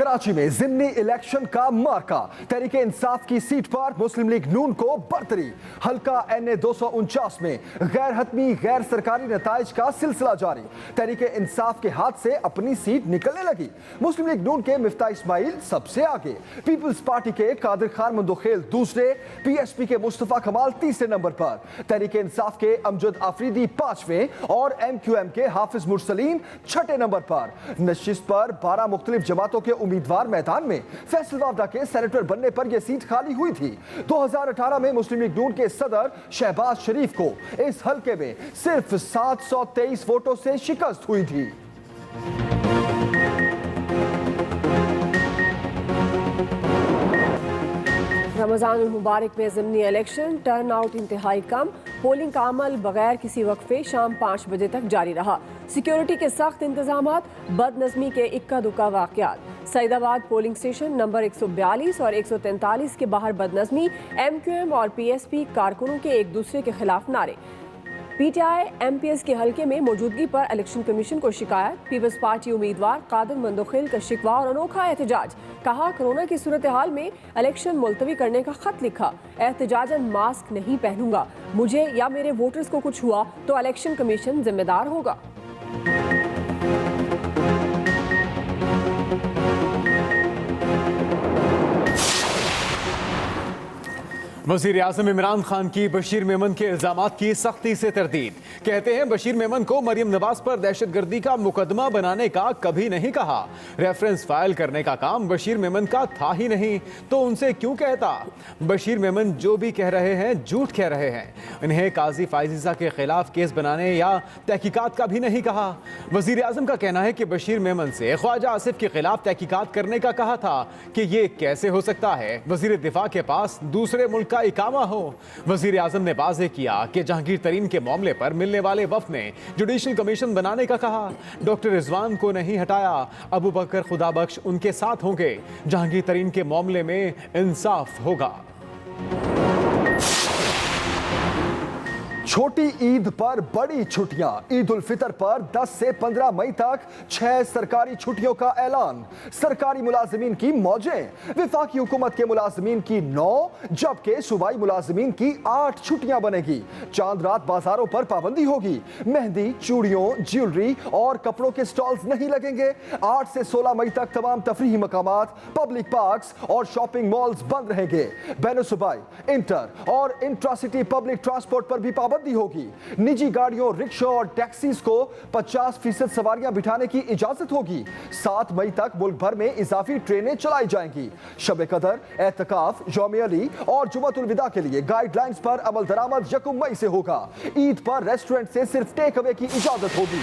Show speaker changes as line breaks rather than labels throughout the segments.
कराची में जिमनी इलेक्शन का मार्का। तहरीके इंसाफ की सीट पर मुस्लिम लीग नून को बरतरी। हल्का NA 249 में गैर हतमी गैर सरकारी नताइज का सिलसिला जारी। तहरीके इंसाफ के हाथ से अपनी सीट निकलने लगी। मुस्लिम लीग नून के मिफ्ता इस्माइल सबसे आगे, पीपल्स पार्टी के कादिर खान मंदोखेल दूसरे, PSP के मुस्तफा कमाल तीसरे नंबर पर, तहरीके इंसाफ के अमजद आफरीदी पांचवें और MQM के हाफिज मुरसलीन छठे नंबर पर। नशिस्त पर 12 मुख्तलिफ जमातों के उम्मीदवार मैदान में। फैसलवादा के सेनेटर बनने पर यह सीट खाली हुई थी। 2018 में मुस्लिम लीग नून के सदर शहबाज शरीफ को इस हलके में सिर्फ 723 वोटों से शिकस्त हुई थी।
रमजान मुबारक में ज़िमनी इलेक्शन, टर्न आउट इंतहाई कम। पोलिंग का अमल बगैर किसी वक्फे शाम 5 बजे तक जारी रहा। सिक्योरिटी के सख्त इंतजामात, बदनज़मी के इक्का दुक्का वाक़यात। सईदाबाद पोलिंग स्टेशन नंबर 142 और 143 के बाहर बदनज़मी, MQM और PSP कारकुनों के एक दूसरे के खिलाफ नारे। PTI MPS के हलके में मौजूदगी पर इलेक्शन कमीशन को शिकायत। पीपल्स पार्टी उम्मीदवार कादिर मंदोखेल का शिकवा और अनोखा एहतजाज। कहा, कोरोना की सूरत हाल में इलेक्शन मुलतवी करने का खत लिखा। एहतजाजन मास्क नहीं पहनूंगा, मुझे या मेरे वोटर्स को कुछ हुआ तो इलेक्शन कमीशन जिम्मेदार होगा।
वज़ीर आज़म इमरान खान की बशीर मेमन के इल्ज़ामात की सख्ती से तरदीद। कहते हैं बशीर मेमन को मरियम नवाज पर दहशतगर्दी का मुकदमा बनाने का कभी नहीं कहा। रेफरेंस फाइल करने का काम बशीर मेमन का था ही नहीं तो उनसे क्यों कहता। बशीर मेमन जो भी कह रहे हैं झूठ कह रहे हैं। इन्हें काजी फाइज़ा के खिलाफ केस बनाने या तहकीकात का भी नहीं कहा। वज़ीर आज़म का कहना है कि बशीर मेमन से ख्वाजा आसिफ के खिलाफ तहकीकात करने का कहा था कि ये कैसे हो सकता है। वज़ीर दिफा के पास दूसरे मुल्क का इकामा हो। वज़ीर आज़म ने वाज़ेह किया कि जहांगीर तरीन के मामले पर मिलने वाले वफ़द ने जुडिशल कमीशन बनाने का कहा। डॉक्टर रिजवान को नहीं हटाया, अबू बकर खुदाबख्श उनके साथ होंगे। जहांगीर तरीन के मामले में इंसाफ होगा।
छोटी ईद पर बड़ी छुट्टियां। ईद उल फितर पर 10 से 15 मई तक 6 सरकारी छुट्टियों का ऐलान। सरकारी मुलाजिमीन की मौजें। विफाकी हुकूमत के मुलाजिमीन की 9 जबकि सूबाई मुलाजिमीन की 8 छुट्टियां बनेगी। चांद रात बाजारों पर पाबंदी होगी। मेहंदी, चूड़ियों, ज्वेलरी और कपड़ों के स्टॉल्स नहीं लगेंगे। 8 से 16 मई तक तमाम तफरीही मकामात, पब्लिक पार्क्स और शॉपिंग मॉल्स बंद रहेंगे। बैन सूबाई, इंटर और इंट्रासिटी पब्लिक ट्रांसपोर्ट पर भी पाबंदी होगी। निजी गाड़ियों, रिक्शा और टैक्सीज को 50% सवारियां बिठाने की इजाजत होगी। 7 मई तक मुल्क भर में इजाफी ट्रेनें चलाई जाएंगी। शब कदर, एतकाफ, यौम अली और जुमअतुल विदा के लिए गाइडलाइंस पर अमल दरामद 1 मई से होगा। ईद पर रेस्टोरेंट से सिर्फ टेक अवे की इजाजत होगी।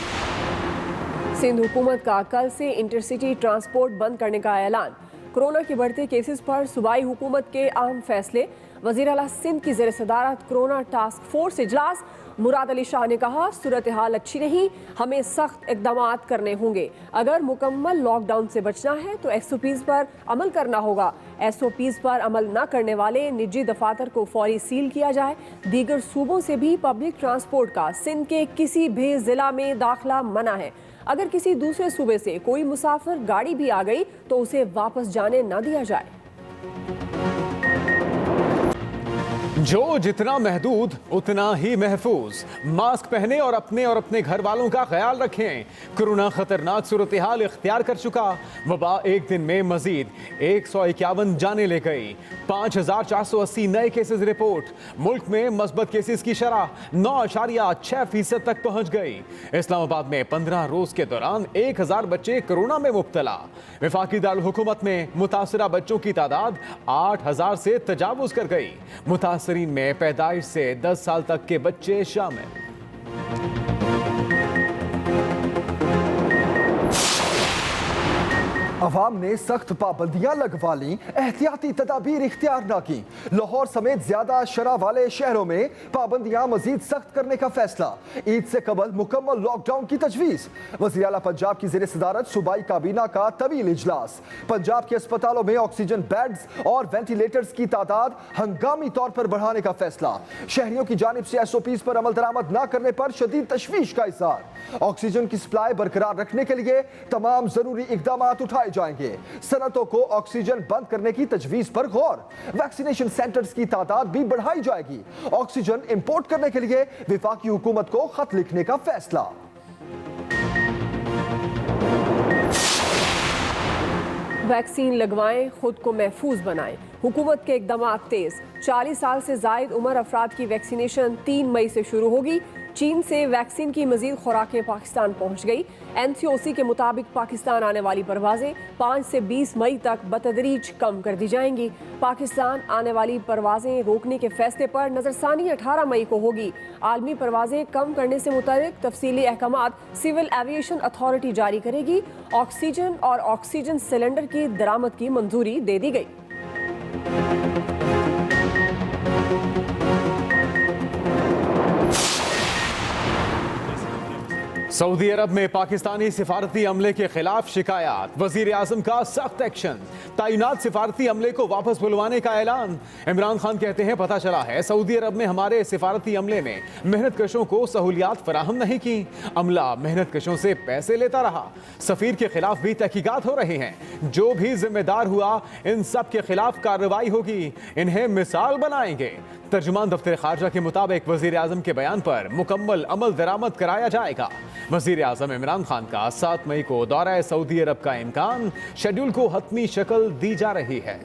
सिंध हुकूमत का कल से इंटरसिटी ट्रांसपोर्ट बंद करने का ऐलान। कोरोना के बढ़ते केसेस पर सूबाई हुकूमत के अहम फैसले। वज़ीर आला सिंध की ज़ेर सदारत कोरोना टास्क फोर्स इजलास। मुराद अली शाह ने कहा, सूरत हाल अच्छी नहीं, हमें सख्त इक़दामात करने होंगे। अगर मुकम्मल लॉकडाउन से बचना है तो SOPs पर अमल करना होगा। SOPs पर अमल न करने वाले निजी दफातर को फौरी सील किया जाए। दीगर सूबों से भी पब्लिक ट्रांसपोर्ट का सिंध के किसी भी ज़िला में दाखिला मना है। अगर किसी दूसरे सूबे से कोई मुसाफिर गाड़ी भी आ गई तो उसे वापस जाने न दिया जाए।
जो जितना महदूद उतना ही महफूज। मास्क पहने और अपने घर वालों का ख्याल रखें। कोरोना खतरनाक सूरत हाल इख्तियार कर चुका। वबा एक दिन में मजीद 151 जाने ले गई। 5480 नए केसेस रिपोर्ट। मुल्क में मस्बत केसेस की शरह 9.6% तक पहुंच गई। इस्लामाबाद में 15 रोज के दौरान 1000 बच्चे कोरोना में मुब्तला। वफाकी दारुल हुकूमत में मुतासरा बच्चों की तादाद 8000 से तजावुज कर गई। मुतासरीन में पैदाइश से 10 साल तक के बच्चे शामिल।
अवाम ने सख्त पाबंदियां लगवा ली, एहतियाती तदाबीर इख्तियार न की। लाहौर समेत ज्यादा शरह वाले शहरों में पाबंदियां मजीद सख्त करने का फैसला। ईद से कबल मुकम्मल लॉकडाउन की तजवीज़। वज़ीर आला पंजाब की ज़ेर सदारत सूबाई काबीना का तवील इजलास। पंजाब के अस्पतालों में ऑक्सीजन बेड्स और वेंटिलेटर्स की तादाद हंगामी तौर पर बढ़ाने का फैसला। शहरियों की जानिब से SOPs पर अमल दरामद न करने पर शदीद तशवीश का इज़हार। ऑक्सीजन की सप्लाई बरकरार रखने के लिए तमाम जरूरी इकदाम उठाए बढ़ाए जाएंगे। सनतों को ऑक्सीजन बंद करने की तजवीज पर गौर। वैक्सीनेशन सेंटर्स की तादाद भी बढ़ाई जाएगी। ऑक्सीजन इंपोर्ट करने के लिए विफाकी हुकूमत को खत लिखने का फैसला।
वैक्सीन लगवाएं, खुद को महफूज बनाएं। हुकूमत के इकदाम तेज। 40 साल से जायद उम्र अफराद की वैक्सीनेशन 3 मई से शुरू होगी। चीन से वैक्सीन की मजीद खुराकें पाकिस्तान पहुंच गई। NCOC के मुताबिक पाकिस्तान आने वाली परवाजें 5 से 20 मई तक बतदरीज कम कर दी जाएंगी। पाकिस्तान आने वाली परवाजें रोकने के फैसले पर नजरसानी 18 मई को होगी। आलमी परवाजें कम करने से मुतालिक तफसीली अहकामात सिविल एविएशन अथॉरिटी जारी करेगी। ऑक्सीजन और ऑक्सीजन सिलेंडर की दरामद की मंजूरी दे दी गई।
सऊदी अरब में पाकिस्तानी सिफारती अमले के खिलाफ शिकायत। वजीर आजम का सख्त एक्शन। तैनात सिफारती अमले को वापस बुलवाने का ऐलान। इमरान खान कहते हैं पता चला है सऊदी अरब में हमारे सिफारती अमले ने मेहनत कशों को सहूलियात फराहम नहीं की। अमला मेहनत कशों से पैसे लेता रहा। सफीर के खिलाफ भी तहकीकात हो रही हैं। जो भी जिम्मेदार हुआ इन सब के खिलाफ कार्रवाई होगी। इन्हें मिसाल बनाएंगे। तर्जुमान दफ्तर खारजा के मुताबिक वजीर आजम के बयान पर मुकम्मल अमल दरामद कराया जाएगा। वजीर आजम इमरान खान का 7 मई को दौरा सऊदी अरब का इम्कान। शेड्यूल को हतमी शक्ल दी जा रही है।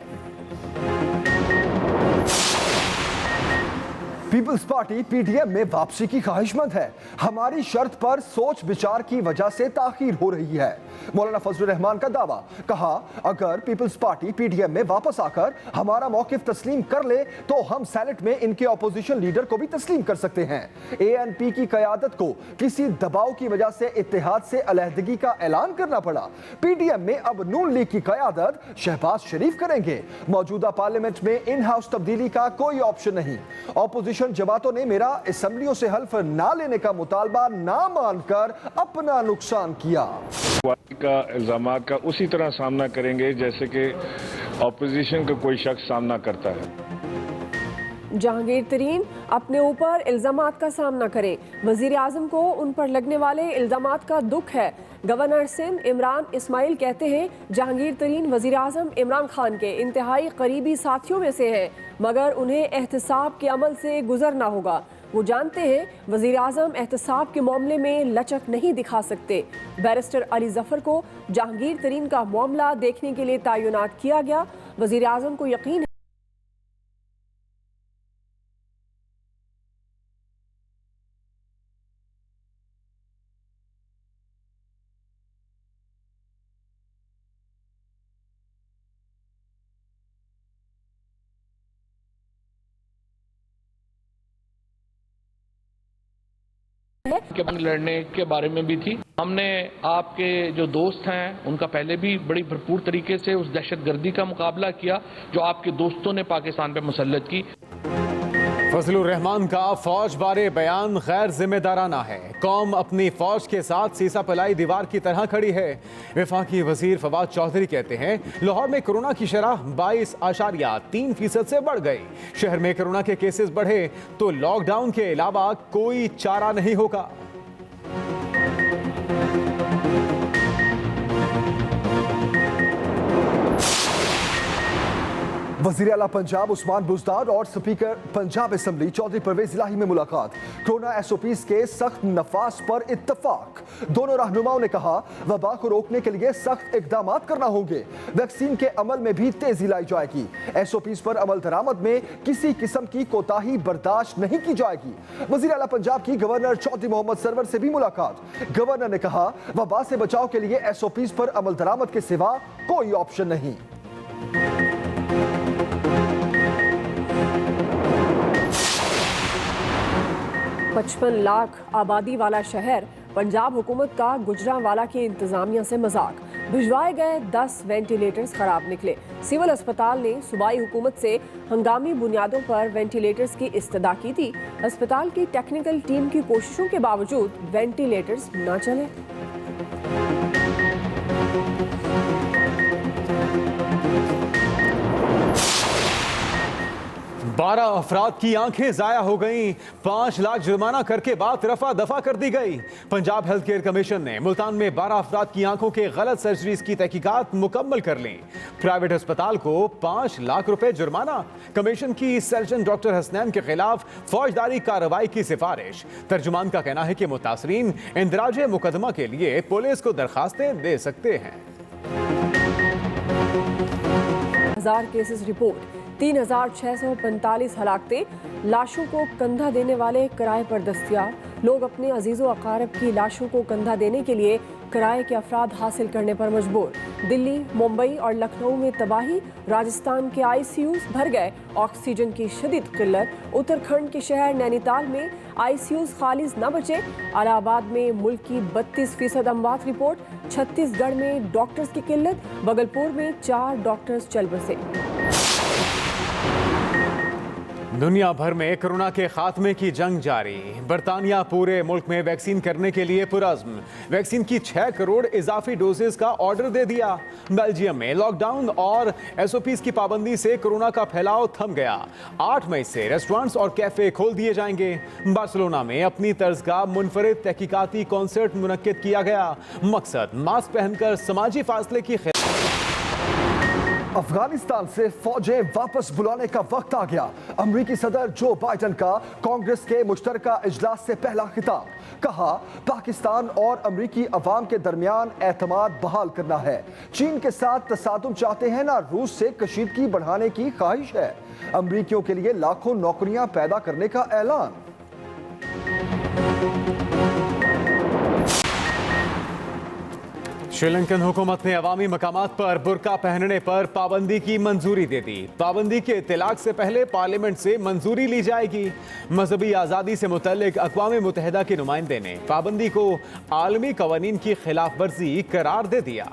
पीपल्स पार्टी PTM में वापसी की ख्वाहिशमंद है। हमारी शर्त पर सोच विचार की वजह से ताखीर हो रही है। मौलाना फजलुर रहमान का दावा। कहा अगर पीपल्स पार्टी PTM में वापस आकर हमारा मौकिफ तस्लीम कर ले तो हम सेनेट में इनके ऑपोजिशन लीडर को भी तस्लीम कर सकते हैं। ANP की कयादत को किसी दबाव की वजह से इत्तेहाद से अलहदगी का ऐलान करना पड़ा। PTM में अब नून लीग की कयादत शहबाज शरीफ करेंगे। मौजूदा पार्लियामेंट में इन हाउस तब्दीली का कोई ऑप्शन नहीं। ऑपोजिशन जमातों ने मेरा असेंबलियों से हल्फ ना लेने का मुतालबा ना मानकर अपना नुकसान किया।
का इल्जामात का उसी तरह सामना करेंगे जैसे कि ऑपोजिशन का कोई शख्स सामना करता है।
जहांगीर तरीन अपने ऊपर इल्जामात का सामना करें। वजीर आजम को उन पर लगने वाले इल्जामात का दुख है। गवर्नर सिंध इमरान इस्माइल कहते हैं जहांगीर तरीन वजीर आजम इमरान खान के इंतहाई करीबी साथियों में से हैं, मगर उन्हें एहतसाब के अमल से गुजरना होगा। वो जानते हैं वजीर आजम एहतसाब के मामले में लचक नहीं दिखा सकते। बैरिस्टर अली जफर को जहांगीर तरीन का मामला देखने के लिए तैनात किया गया। वजीर आजम को यकीन है
के लड़ने के बारे में भी थी। हमने आपके जो दोस्त हैं उनका पहले भी बड़ी भरपूर तरीके से उस दहशतगर्दी का मुकाबला किया जो आपके दोस्तों ने पाकिस्तान पे मुसल्लत की।
फजलुर रहमान का फौज बारे बयान गैर जिम्मेदाराना है। कौम अपनी फौज के साथ सीसा पलाई दीवार की तरह खड़ी है। वफाकी वजीर फवाद चौधरी कहते हैं लाहौर में कोरोना की शरह 22.3% से बढ़ गई। शहर में कोरोना के केसेस बढ़े तो लॉकडाउन के अलावा कोई चारा नहीं होगा।
वज़ीर आला पंजाब उस्मान बुज़दार और स्पीकर पंजाब असेंबली चौधरी परवेज इलाही में मुलाकात। कोरोना SOPs के सख्त नफाज पर इत्तफाक। दोनों रहनुमाओं ने कहा वबा को रोकने के लिए सख्त इकदाम करना होंगे। वैक्सीन के अमल में भी तेजी लाई जाएगी। SOPs पर अमल दरामद में किसी किस्म की कोताही बर्दाश्त नहीं की जाएगी। वज़ीर आला पंजाब की गवर्नर चौधरी मोहम्मद सरवर से भी मुलाकात। गवर्नर ने कहा वबा से बचाव के लिए SOPs पर अमल दरामद के सिवा कोई ऑप्शन नहीं।
55 लाख आबादी वाला शहर पंजाब हुकूमत का गुजरांवाला की इंतजामिया से मजाक। भिजवाए गए 10 वेंटिलेटर्स खराब निकले। सिविल अस्पताल ने सूबाई हुकूमत से हंगामी बुनियादों पर वेंटिलेटर्स की इस्तदा की थी। अस्पताल की टेक्निकल टीम की कोशिशों के बावजूद वेंटिलेटर्स न चले।
12 अफराद की आंखें जाया हो गईं, 5 लाख जुर्माना करके बात रफा दफा कर दी गई। पंजाब हेल्थ केयर कमीशन ने मुल्तान में 12 अफराद की आंखों के गलत सर्जरीज की तहकीकात मुकम्मल कर ली। प्राइवेट अस्पताल को 5 लाख रुपए जुर्माना। कमीशन की सर्जन डॉक्टर हसनैन के खिलाफ फौजदारी कार्रवाई की सिफारिश। तर्जुमान का कहना है कि मुतासरीन इंदराज मुकदमा के लिए पुलिस को दरखास्तें दे सकते हैं।
1000 केसेस रिपोर्ट, 3645 हलाकतें, लाशों को कंधा देने वाले किराए पर दस्तयाब। लोग अपने अजीज़ो अकारब की लाशों को कंधा देने के लिए किराए के अफराद हासिल करने पर मजबूर। दिल्ली, मुंबई और लखनऊ में तबाही, राजस्थान के ICUs भर गए। ऑक्सीजन की शदीद किल्लत, उत्तराखंड के शहर नैनीताल में ICUs खाली न बचे। इलाहाबाद में मुल्क की 32% अमवात रिपोर्ट। छत्तीसगढ़ में डॉक्टर्स की किल्लत, बगलपुर में 4 डॉक्टर्स चल बसे।
दुनिया भर में कोरोना के खात्मे की जंग जारी। बरतानिया पूरे मुल्क में वैक्सीन करने के लिए पुरज़्म। वैक्सीन की 6 करोड़ इजाफी डोजेस का ऑर्डर दे दिया। बेल्जियम में लॉकडाउन और SOPs की पाबंदी से कोरोना का फैलाव थम गया। 8 मई से रेस्टोरेंट्स और कैफे खोल दिए जाएंगे। बार्सिलोना में अपनी तर्ज का मुनफरिद तहकीकाती कॉन्सर्ट मुनक्किद किया गया। मकसद मास्क पहनकर समाजी फासले की
अफगानिस्तान से फौजें वापस बुलाने का वक्त आ गया। अमेरिकी सदर जो बाइडन का कांग्रेस के मुश्तरका इजलास से पहला खिताब। कहा, पाकिस्तान और अमेरिकी अवाम के दरमियान एतमाद बहाल करना है। चीन के साथ तसादुम चाहते हैं ना रूस से कशीदगी बढ़ाने की ख्वाहिश है। अमेरिकियों के लिए लाखों नौकरियां पैदा करने का ऐलान।
श्रीलंकन हुकूमत ने अवामी मकामात पर बुर्का पहनने पर पाबंदी की मंजूरी दे दी। पाबंदी के इत्तलाक से पहले पार्लियामेंट से मंजूरी ली जाएगी। मजहबी आज़ादी से मुतल्लिक अक़वाम मुत्तहिदा के नुमाइंदे ने पाबंदी को आलमी कवानीन की खिलाफ वर्जी करार दे दिया।